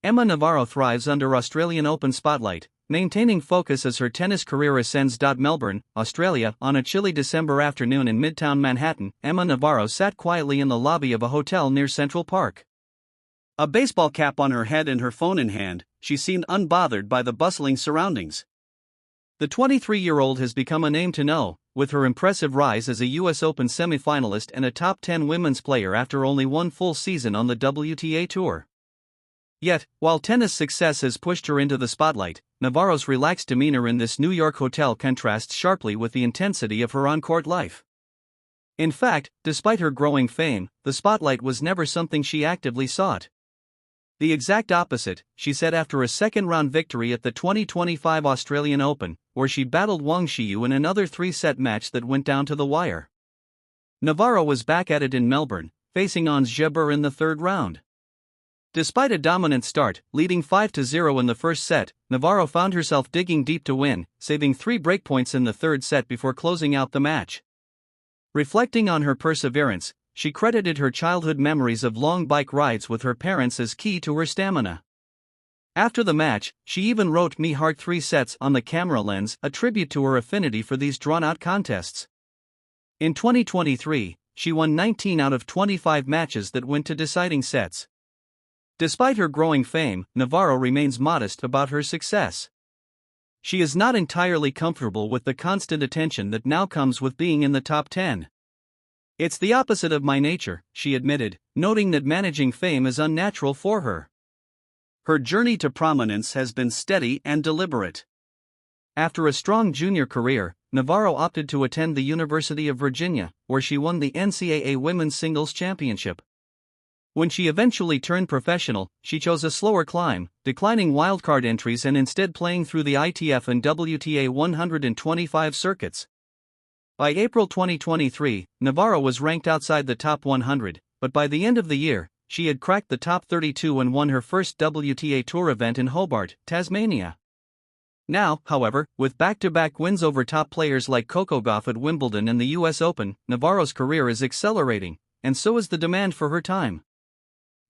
Emma Navarro thrives under Australian Open spotlight, maintaining focus as her tennis career ascends. Melbourne, Australia. On a chilly December afternoon in Midtown Manhattan, Emma Navarro sat quietly in the lobby of a hotel near Central Park. A baseball cap on her head and her phone in hand, she seemed unbothered by the bustling surroundings. The 23-year-old has become a name to know, with her impressive rise as a U.S. Open semi-finalist and a top 10 women's player after only one full season on the WTA Tour. Yet, while tennis success has pushed her into the spotlight, Navarro's relaxed demeanor in this New York hotel contrasts sharply with the intensity of her on-court life. In fact, despite her growing fame, the spotlight was never something she actively sought. The exact opposite, she said after a second-round victory at the 2025 Australian Open, where she battled Wang Xiyu in another three-set match that went down to the wire. Navarro was back at it in Melbourne, facing Ons Jabeur in the third round. Despite a dominant start, leading 5-0 in the first set, Navarro found herself digging deep to win, saving 3 breakpoints in the third set before closing out the match. Reflecting on her perseverance, she credited her childhood memories of long bike rides with her parents as key to her stamina. After the match, she even wrote "Me Heart 3 sets" on the camera lens, a tribute to her affinity for these drawn-out contests. In 2023, she won 19 out of 25 matches that went to deciding sets. Despite her growing fame, Navarro remains modest about her success. She is not entirely comfortable with the constant attention that now comes with being in the top 10. "It's the opposite of my nature," she admitted, noting that managing fame is unnatural for her. Her journey to prominence has been steady and deliberate. After a strong junior career, Navarro opted to attend the University of Virginia, where she won the NCAA Women's Singles Championship. When she eventually turned professional, she chose a slower climb, declining wildcard entries and instead playing through the ITF and WTA 125 circuits. By April 2023, Navarro was ranked outside the top 100, but by the end of the year, she had cracked the top 32 and won her first WTA Tour event in Hobart, Tasmania. Now, however, with back-to-back wins over top players like Coco Gauff at Wimbledon and the US Open, Navarro's career is accelerating, and so is the demand for her time.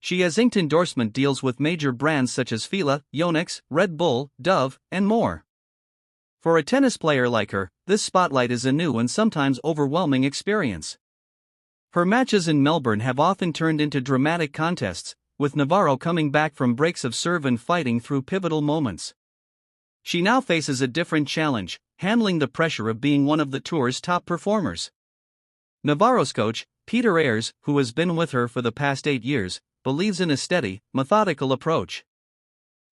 She has inked endorsement deals with major brands such as Fila, Yonex, Red Bull, Dove, and more. For a tennis player like her, this spotlight is a new and sometimes overwhelming experience. Her matches in Melbourne have often turned into dramatic contests, with Navarro coming back from breaks of serve and fighting through pivotal moments. She now faces a different challenge, handling the pressure of being one of the tour's top performers. Navarro's coach, Peter Ayres, who has been with her for the past 8 years, believes in a steady, methodical approach.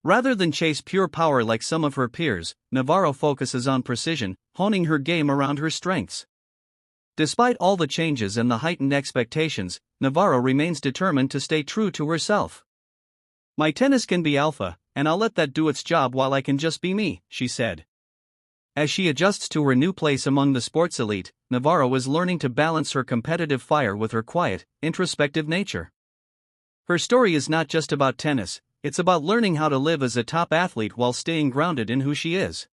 Rather than chase pure power like some of her peers, Navarro focuses on precision, honing her game around her strengths. Despite all the changes and the heightened expectations, Navarro remains determined to stay true to herself. "My tennis can be alpha, and I'll let that do its job while I can just be me," she said. As she adjusts to her new place among the sports elite, Navarro is learning to balance her competitive fire with her quiet, introspective nature. Her story is not just about tennis, it's about learning how to live as a top athlete while staying grounded in who she is.